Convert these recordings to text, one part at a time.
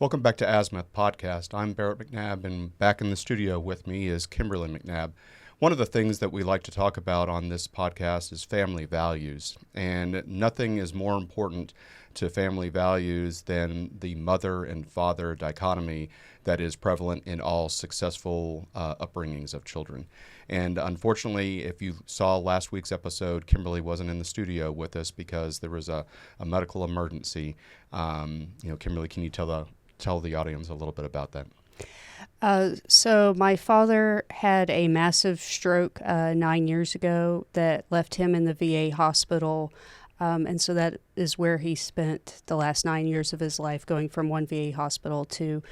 Welcome back to Azimuth Podcast. I'm Barrett McNabb, and back in the studio with me is Kimberly McNabb. One of the things that we like to talk about on this podcast is family values, and nothing is more important to family values than the mother and father dichotomy that is prevalent in all successful upbringings of children. And unfortunately, if you saw last week's episode, Kimberly wasn't in the studio with us because there was a medical emergency. Kimberly, can you tell the audience a little bit about that? So my father had a massive stroke 9 years ago that left him in the VA hospital. And so that is where he spent the last 9 years of his life, going from one VA hospital to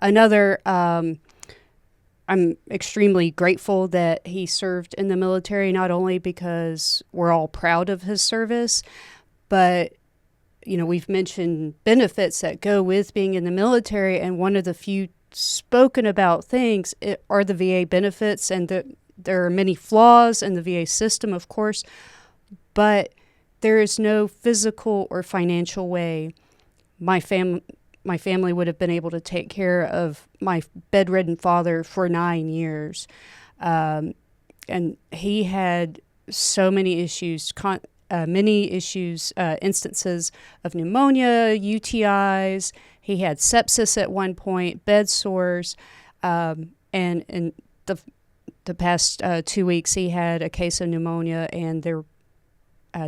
another. I'm extremely grateful that he served in the military, not only because we're all proud of his service, but we've mentioned benefits that go with being in the military, and one of the few spoken about things are the VA benefits, and there are many flaws in the VA system, of course, but there is no physical or financial way my family would have been able to take care of my bedridden father for 9 years. And he had so many issues, instances of pneumonia, UTIs. He had sepsis at one point, bed sores, and in the past 2 weeks he had a case of pneumonia, and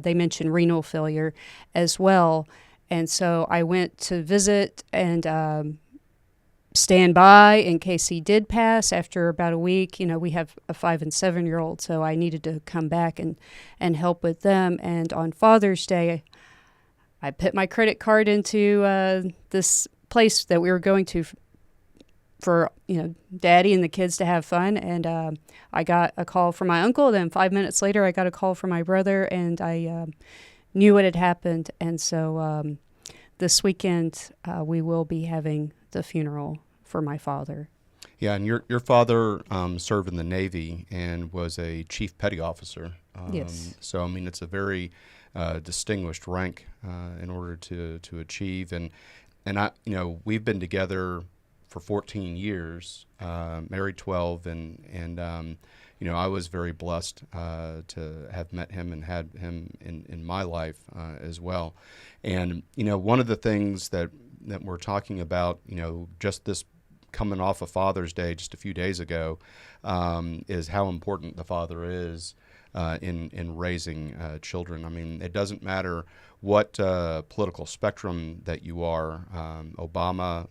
they mentioned renal failure as well. And so I went to visit and stand by in case he did pass after about a week. We have a 5 and 7 year old, so I needed to come back and help with them. And on Father's Day, I put my credit card into this place that we were going to for Daddy and the kids to have fun. And I got a call from my uncle. Then 5 minutes later, I got a call from my brother, and I knew what had happened. And so this weekend, we will be having the funeral for my father. Yeah, and your father served in the Navy and was a chief petty officer. Yes. So, it's a very distinguished rank in order to achieve. And we've been together for 14 years, married 12, and I was very blessed to have met him and had him in my life as well. And, one of the things that we're talking about, just this coming off of Father's Day just a few days ago, is how important the father is in raising children. It doesn't matter what political spectrum that you are. Obama,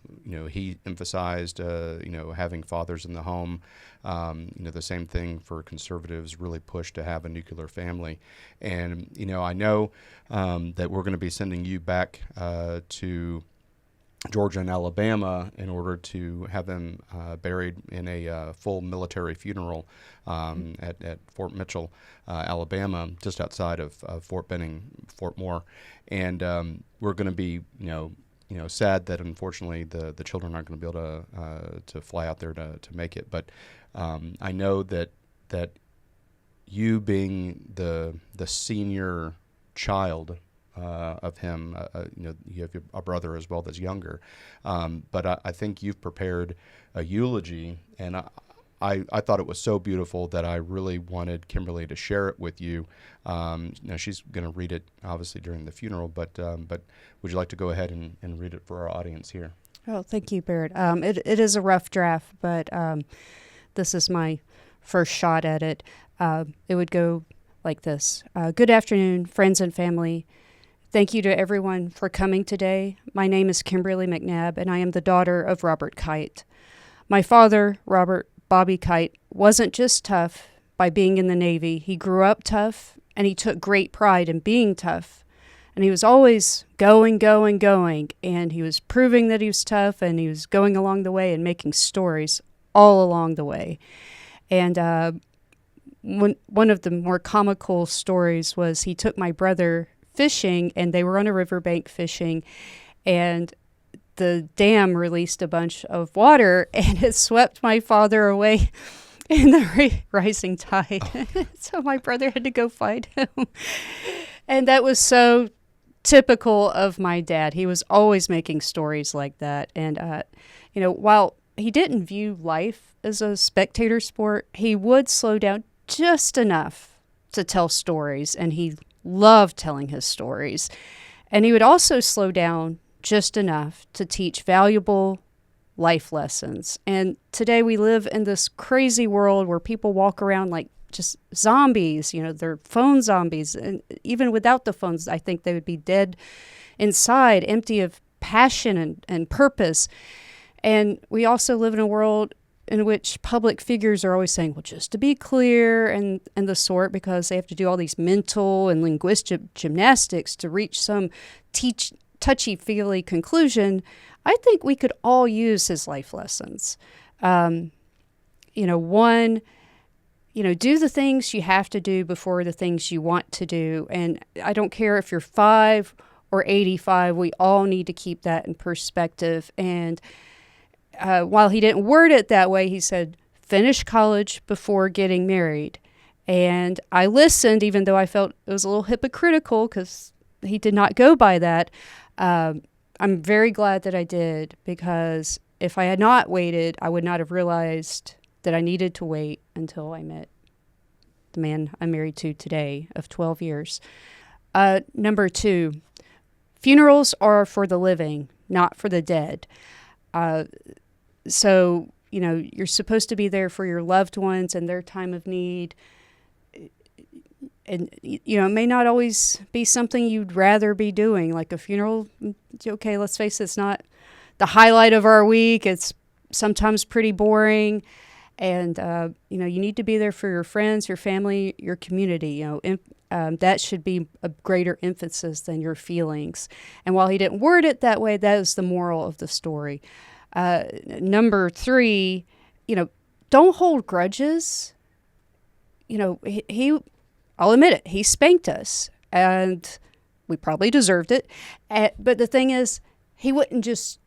he emphasized, having fathers in the home. The same thing for conservatives, really push to have a nuclear family. And, I know that we're going to be sending you back to Georgia and Alabama in order to have them buried in a full military funeral at Fort Mitchell, Alabama, just outside of Fort Benning, Fort Moore. And we're going to be, sad that unfortunately the children aren't going to be able to fly out there to make it. But I know that you being the senior child of him, you have a brother as well that's younger, but I think you've prepared a eulogy, and I thought it was so beautiful that I really wanted Kimberly to share it with you. Now she's going to read it obviously during the funeral, but would you like to go ahead and read it for our audience here? Oh, thank you, Barrett. It is a rough draft, but this is my first shot at it. It would go like this. Good afternoon, friends and family. Thank you to everyone for coming today. My name is Kimberly McNabb, and I am the daughter of Robert Kite. My father, Robert Bobby Kite, wasn't just tough by being in the Navy. He grew up tough, and he took great pride in being tough. And he was always going, and he was proving that he was tough, and he was going along the way and making stories all along the way. And one of the more comical stories was he took my brother fishing, and they were on a riverbank fishing, and the dam released a bunch of water, and it swept my father away in the rising tide. So my brother had to go find him. And that was so typical of my dad. He was always making stories like that. And, while he didn't view life as a spectator sport, he would slow down just enough to tell stories. And he loved telling his stories. And he would also slow down just enough to teach valuable life lessons. And today we live in this crazy world where people walk around like just zombies, they're phone zombies. And even without the phones, I think they would be dead inside, empty of passion and purpose. And we also live in a world in which public figures are always saying, well, just to be clear and the sort, because they have to do all these mental and linguistic gymnastics to reach some touchy-feely conclusion. I think we could all use his life lessons. One, do the things you have to do before the things you want to do. And I don't care if you're 5 or 85, we all need to keep that in perspective. And while he didn't word it that way, he said, finish college before getting married. And I listened, even though I felt it was a little hypocritical because he did not go by that. I'm very glad that I did, because if I had not waited, I would not have realized that I needed to wait until I met the man I'm married to today of 12 years. Number 2, funerals are for the living, not for the dead. So, you're supposed to be there for your loved ones and their time of need. And, it may not always be something you'd rather be doing, like a funeral. Okay, let's face it, it's not the highlight of our week. It's sometimes pretty boring. And, you need to be there for your friends, your family, your community. That should be a greater emphasis than your feelings. And while he didn't word it that way, that is the moral of the story. Number 3, don't hold grudges. I'll admit it, he spanked us, and we probably deserved it. But the thing is, he wouldn't just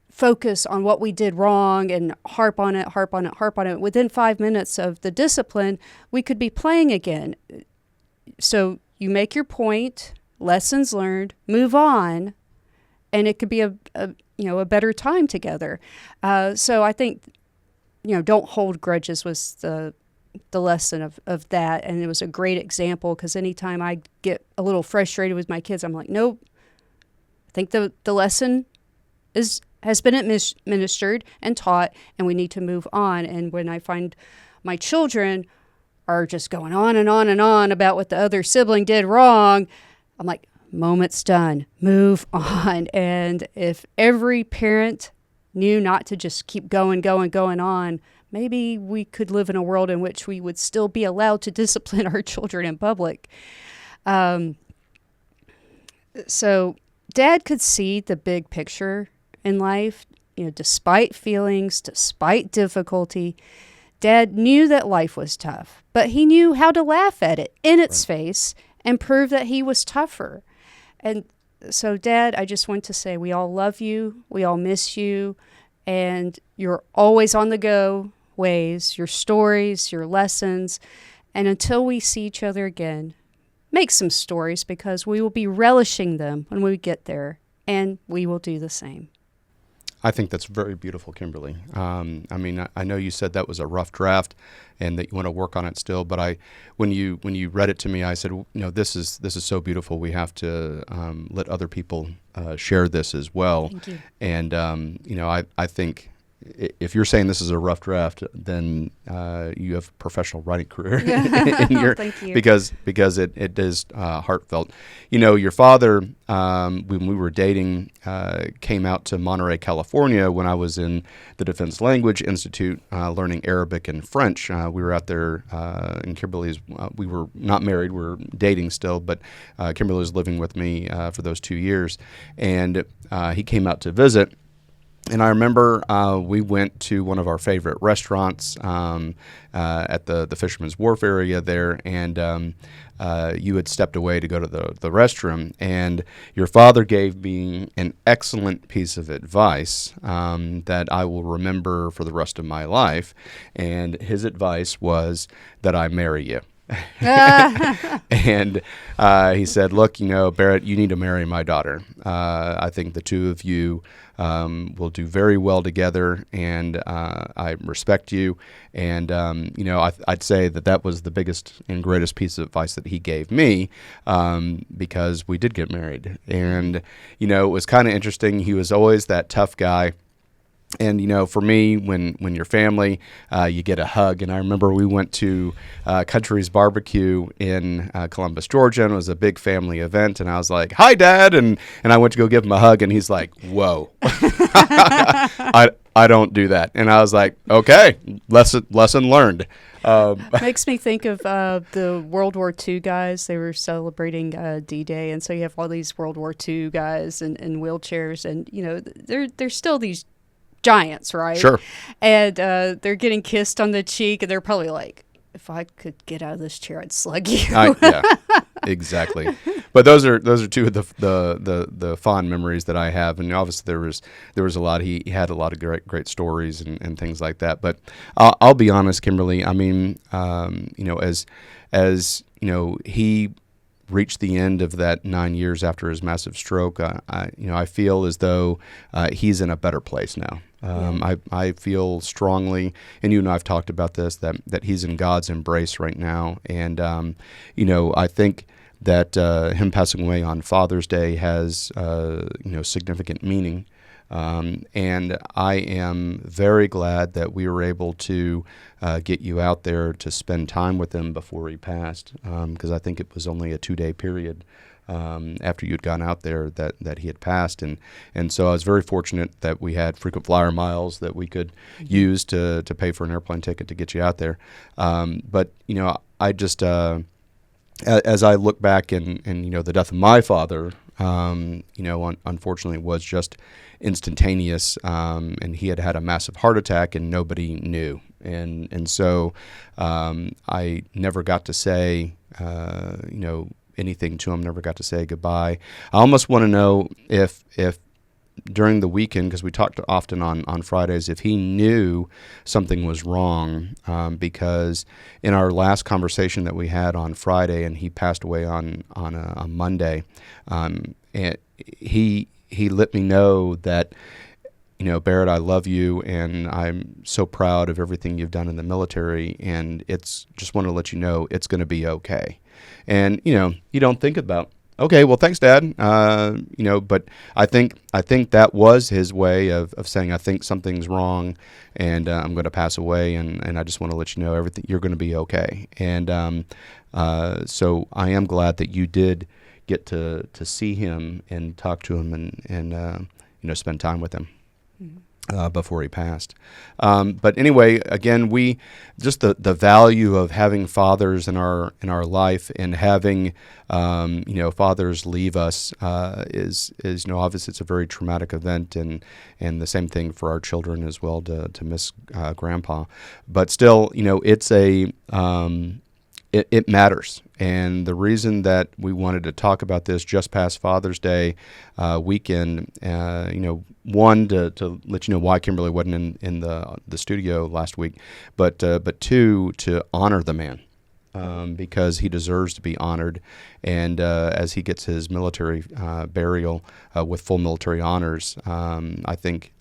focus on what we did wrong and harp on it. Within 5 minutes of the discipline, we could be playing again. So you make your point, lessons learned, move on, and it could be a better time together. So I think, don't hold grudges was the lesson of that. And it was a great example, because anytime I get a little frustrated with my kids, I'm like, nope, I think the lesson has been administered and taught, and we need to move on. And when I find my children are just going on and on and on about what the other sibling did wrong, I'm like, moment's done, move on. And if every parent knew not to just keep going on, maybe we could live in a world in which we would still be allowed to discipline our children in public. So Dad could see the big picture in life, despite feelings, despite difficulty. Dad knew that life was tough, but he knew how to laugh at it in its face and prove that he was tougher. And so, Dad, I just want to say we all love you, we all miss you, and you're always on the go ways, your stories, your lessons. And until we see each other again, make some stories, because we will be relishing them when we get there, and we will do the same. I think that's very beautiful, Kimberly. I know you said that was a rough draft and that you want to work on it still, but when you read it to me, I said, this is so beautiful. We have to let other people share this as well. Thank you. And I think if you're saying this is a rough draft, then you have a professional writing career. Thank you. Because it is heartfelt. Your father, when we were dating, came out to Monterey, California when I was in the Defense Language Institute learning Arabic and French. We were out there in Kimberly's. We were not married. We were dating still, but Kimberly was living with me for those 2 years. And he came out to visit. And I remember we went to one of our favorite restaurants at the Fisherman's Wharf area there, and you had stepped away to go to the restroom. And your father gave me an excellent piece of advice that I will remember for the rest of my life. And his advice was that I marry you. And he said, look, Barrett, you need to marry my daughter. I think the two of you will do very well together, and I respect you. And, I'd say that was the biggest and greatest piece of advice that he gave me, because we did get married. And, it was kind of interesting. He was always that tough guy. And, for me, when you're family, you get a hug. And I remember we went to Country's Barbecue in Columbus, Georgia, and it was a big family event. And I was like, hi, Dad. And I went to go give him a hug, and he's like, whoa, I don't do that. And I was like, okay, lesson learned. Makes me think of the World War II guys. They were celebrating D-Day, and so you have all these World War II guys in wheelchairs, and they're still these giants, right? Sure. And they're getting kissed on the cheek, and they're probably like, if I could get out of this chair, I'd slug you. Yeah, exactly. But those are two of the fond memories that I have, and obviously there was a lot. He had a lot of great stories and things like that. But I'll be honest, Kimberly. I mean, as he reached the end of that 9 years after his massive stroke, I feel as though he's in a better place now. I feel strongly, and you and I have talked about this, that he's in God's embrace right now. And, I think that him passing away on Father's Day has, significant meaning. And I am very glad that we were able to get you out there to spend time with him before he passed, because I think it was only a 2-day period after you'd gone out there that he had passed. And so I was very fortunate that we had frequent flyer miles that we could use to pay for an airplane ticket to get you out there. But, I just, as I look back and the death of my father, unfortunately was just instantaneous, and he had a massive heart attack and nobody knew. And so I never got to say, anything to him, never got to say goodbye. I almost want to know if during the weekend, because we talked often on Fridays, if he knew something was wrong, because in our last conversation that we had on Friday, and he passed away on a Monday, and he let me know that, Barrett, I love you, and I'm so proud of everything you've done in the military, and just want to let you know it's going to be okay. And, you don't think about, okay, well, thanks, Dad. But I think that was his way of saying, I think something's wrong, and I'm going to pass away, and I just want to let you know everything, you're going to be okay. And so I am glad that you did get to see him and talk to him and spend time with him. Before he passed. But anyway, again, we just the value of having fathers in our life, and having fathers leave us is obviously it's a very traumatic event, and the same thing for our children as well to miss Grandpa. But still, it's it matters. And the reason that we wanted to talk about this just past Father's Day weekend, one, to let you know why Kimberly wasn't in the studio last week, but two, to honor the man, because he deserves to be honored. And as he gets his military burial with full military honors, I think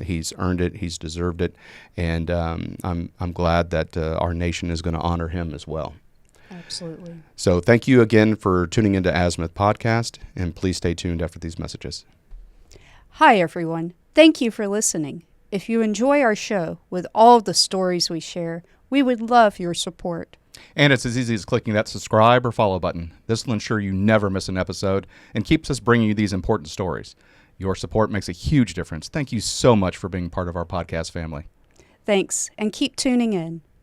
he's earned it, he's deserved it, and I'm glad that our nation is going to honor him as well. Absolutely. So thank you again for tuning into Azimuth Podcast, and please stay tuned after these messages. Hi, everyone. Thank you for listening. If you enjoy our show with all the stories we share, we would love your support. And it's as easy as clicking that subscribe or follow button. This will ensure you never miss an episode and keeps us bringing you these important stories. Your support makes a huge difference. Thank you so much for being part of our podcast family. Thanks, and keep tuning in.